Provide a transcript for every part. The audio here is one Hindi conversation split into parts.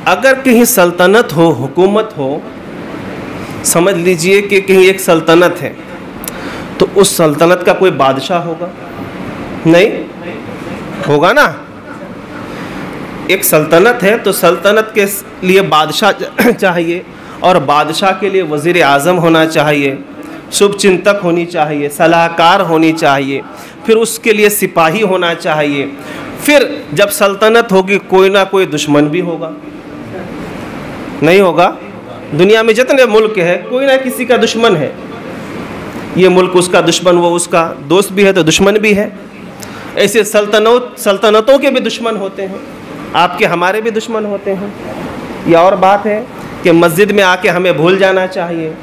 अगर कहीं सल्तनत हो, हुकूमत हो, समझ लीजिए कि कहीं एक सल्तनत है, तो उस सल्तनत का कोई बादशाह होगा? नहीं होगा ना। एक सल्तनत है तो सल्तनत के लिए बादशाह चाहिए, और बादशाह के लिए वज़ीर आज़म होना चाहिए, शुभ चिंतक होनी चाहिए, सलाहकार होनी चाहिए, फिर उसके लिए सिपाही होना चाहिए। फिर जब सल्तनत होगी कोई ना कोई दुश्मन भी होगा, नहीं होगा? दुनिया में जितने मुल्क है कोई ना किसी का दुश्मन है। ये मुल्क उसका दुश्मन, वो उसका दोस्त भी है तो दुश्मन भी है। ऐसे सल्तनतों के भी दुश्मन होते हैं, आपके हमारे भी दुश्मन होते हैं। यह और बात है कि मस्जिद में आके हमें भूल जाना चाहिए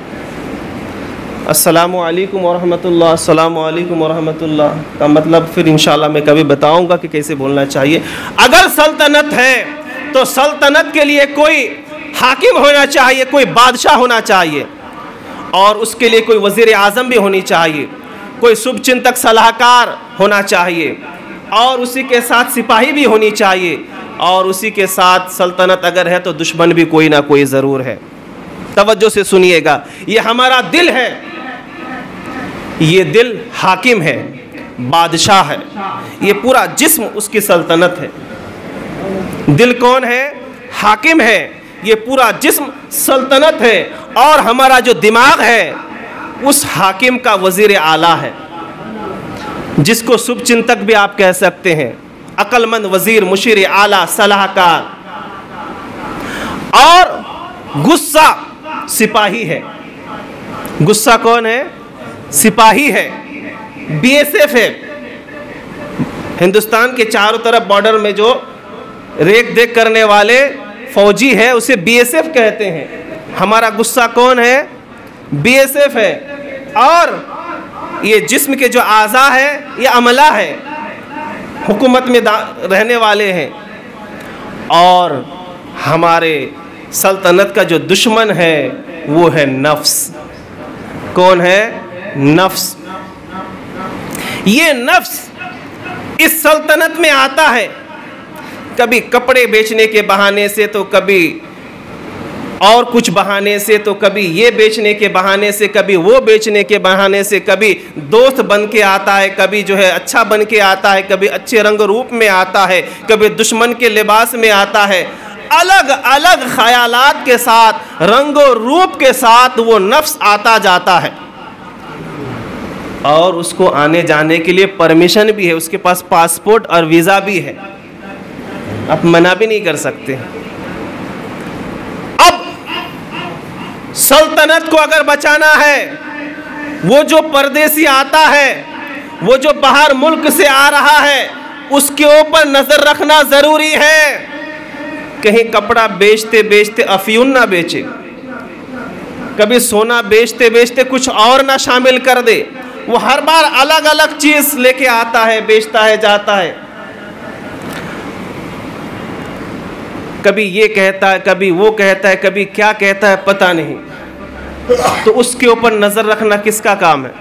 अस्सलामु अलैकुम वरहमतुल्लाह, अस्सलामु अलैकुम वरहमतुल्लाह का मतलब फिर इंशाल्लाह मैं कभी बताऊंगा कि कैसे बोलना चाहिए। अगर सल्तनत है तो सल्तनत के लिए कोई हाकिम होना चाहिए, कोई बादशाह होना चाहिए, और उसके लिए कोई वज़ीर आज़म भी होनी चाहिए, कोई शुभ चिंतक सलाहकार होना चाहिए, और उसी के साथ सिपाही भी होनी चाहिए, और उसी के साथ सल्तनत अगर है तो दुश्मन भी कोई ना कोई ज़रूर है। तवज्जो से सुनिएगा, ये हमारा दिल है, ये दिल हाकिम है, बादशाह है, ये पूरा जिस्म उसकी सल्तनत है। दिल कौन है? हाकिम है, ये पूरा जिस्म सल्तनत है, और हमारा जो दिमाग है उस हाकिम का वज़ीर आला है, जिसको शुभ चिंतक भी आप कह सकते हैं, अक्लमंद वज़ीर, मुशीर आला, सलाहकार। और गुस्सा सिपाही है। गुस्सा कौन है? सिपाही है, बीएसएफ है। हिंदुस्तान के चारों तरफ बॉर्डर में जो रेख देख करने वाले फौजी है उसे बीएसएफ कहते हैं। हमारा गुस्सा कौन है? बीएसएफ है। और ये जिस्म के जो आज़ा है ये अमला है, हुकूमत में रहने वाले हैं। और हमारे सल्तनत का जो दुश्मन है वो है नफ्स। कौन है? नफ्स। ये नफ्स इस सल्तनत में आता है, कभी कपड़े बेचने के बहाने से, तो कभी और कुछ बहाने से, तो कभी ये बेचने के बहाने से, कभी वो बेचने के बहाने से, कभी दोस्त बन के आता है, कभी जो है अच्छा बन के आता है, कभी अच्छे रंग रूप में आता है, कभी दुश्मन के लिबास में आता है। अलग अलग ख्यालात के साथ, रंगो रूप के साथ वो नफ्स आता जाता है, और उसको आने जाने के लिए परमिशन भी है, उसके पास पासपोर्ट और वीज़ा भी है, आप मना भी नहीं कर सकते। अब सल्तनत को अगर बचाना है, वो जो परदेसी आता है, वो जो बाहर मुल्क से आ रहा है, उसके ऊपर नजर रखना जरूरी है। कहीं कपड़ा बेचते बेचते अफयून ना बेचे, कभी सोना बेचते बेचते कुछ और ना शामिल कर दे। वो हर बार अलग अलग चीज लेके आता है, बेचता है, जाता है, कभी ये कहता है, कभी वो कहता है, कभी क्या कहता है पता नहीं। तो उसके ऊपर नजर रखना किसका काम है?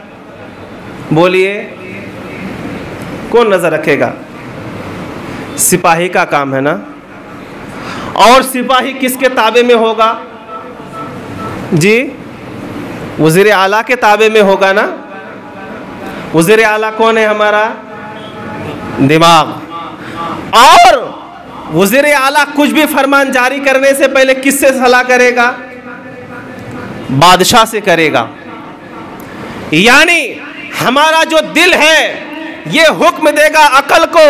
बोलिए, कौन नजर रखेगा? सिपाही का काम है ना। और सिपाही किसके ताबे में होगा जी? वज़ीर आला के ताबे में होगा ना। वज़ीर आला कौन है? हमारा दिमाग। और वज़ीर आला कुछ भी फरमान जारी करने से पहले किससे सलाह करेगा? बादशाह से करेगा। यानी हमारा जो दिल है ये हुक्म देगा अकल को,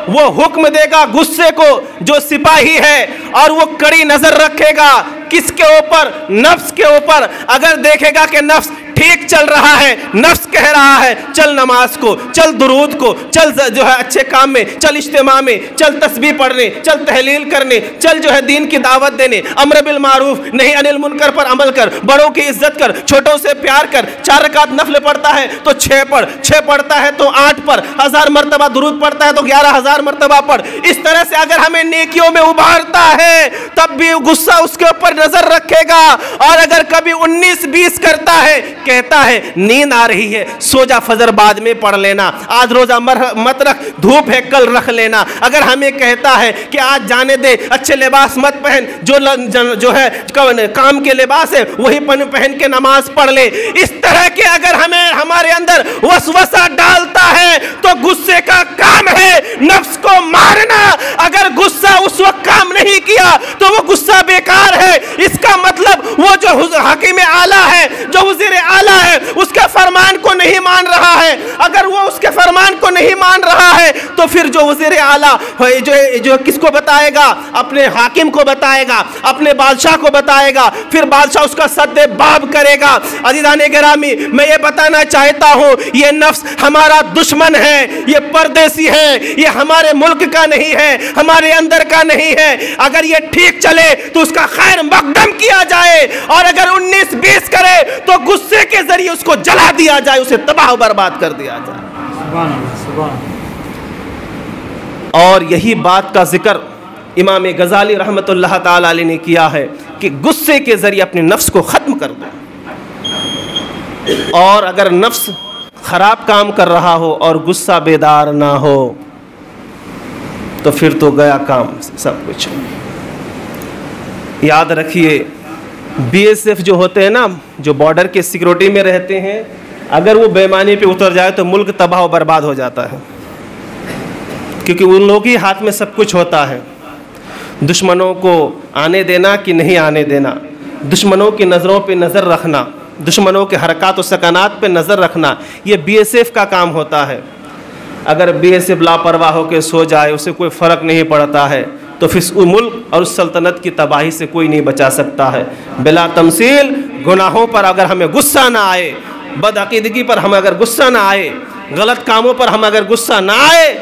वो हुक्म देगा गुस्से को, जो सिपाही है, और वो कड़ी नजर रखेगा किसके ऊपर? नफ्स के ऊपर। अगर देखेगा कि नफ्स ठीक चल रहा है, नफ्स कह रहा है चल नमाज को, चल दुरूद को, चल जो है अच्छे काम में, चल इज्तिमा में, चल तस्बीह पढ़ने, चल तहलील करने, चल जो है दीन की दावत देने, अम्र बिल मारूफ नहीं अनिल मुनकर पर अमल कर, बड़ों की इज्जत कर, छोटों से प्यार कर। 4 रकात नफल पढ़ता है तो 6 पढ़, 6 पढ़ता है तो 8 पढ़, 1000 मरतबा दुरूद पढ़ता है तो 11000 मरतबा पढ़। इस तरह से अगर हमें नेकियों में उभारता है तब भी गुस्सा उसके ऊपर नजर रखेगा। और अगर कभी 19-20 करता है, कहता है नींद आ रही है, सो जा, फजर बाद में पढ़ लेना, आज रोजा मत रख, धूप है कल रख लेना। अगर हमें कहता है कि आज जाने दे, अच्छे लिबास मत पहन, जो है काम के लिबास है वही पहन के नमाज पढ़ ले, इस तरह के अगर हमें हमारे अंदर वसवसा डालता है तो गुस्से का काम है नफ्स को मारना। अगर गुस्सा उस वक्त काम नहीं किया तो वो गुस्सा बेकार है। इसका मतलब वो जो हाकिम आला है, जो वज़ीर आला है, उसके फरमान को नहीं मान रहा है। अगर वो उसके फरमान को नहीं मान रहा है तो फिर जो वज़ीर आला जो किसको बताएगा? अपने हाकिम को बताएगा, अपने बादशाह को बताएगा, फिर बादशाह उसका सद्दे बाब करेगा। अज़ीज़ाने गिरामी, मैं ये बताना चाहता हूँ, ये नफ्स हमारा दुश्मन है, ये परदेसी है, ये हमारे मुल्क का नहीं है, हमारे अंदर का नहीं है। अगर ये ठीक चले तो उसका खैर मकदम किया जाए, और अगर 19-20 करे तो गुस्से के जरिए उसको जला दिया जाए, उसे तबाह बर्बाद कर दिया जाए। और यही बात का जिक्र इमाम गज़ाली रहमतुल्लाह ताला अलैह ने किया है कि गुस्से के जरिए अपने नफ्स को ख़त्म कर दो। और अगर नफ्स खराब काम कर रहा हो और गुस्सा बेदार ना हो तो फिर तो गया काम सब कुछ। याद रखिए, BSF जो होते हैं ना, जो बॉर्डर के सिक्योरिटी में रहते हैं, अगर वो बेईमानी पे उतर जाए तो मुल्क तबाह और बर्बाद हो जाता है, क्योंकि उन लोगों के हाथ में सब कुछ होता है। दुश्मनों को आने देना कि नहीं आने देना, दुश्मनों की नज़रों पे नज़र रखना, दुश्मनों के हरकत और सकनात पे नज़र रखना, ये BSF का काम होता है। अगर BSF लापरवाह होकर सो जाए, उसे कोई फ़र्क नहीं पड़ता है, तो फिर उस मुल्क और उस सल्तनत की तबाही से कोई नहीं बचा सकता है। बिला तमसील गुनाहों पर अगर हमें गुस्सा ना आए, बदअकीदगी पर हमें अगर गुस्सा ना आए, गलत कामों पर हम अगर गुस्सा ना आए,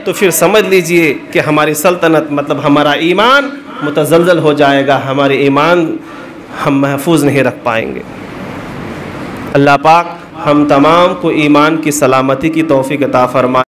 तो फिर समझ लीजिए कि हमारी सल्तनत मतलब हमारा ईमान मुतज़ल्ज़ल हो जाएगा, हमारे ईमान हम महफूज नहीं रख पाएंगे। अल्लाह पाक हम तमाम को ईमान की सलामती की तौफ़ीक़ अता फरमाए।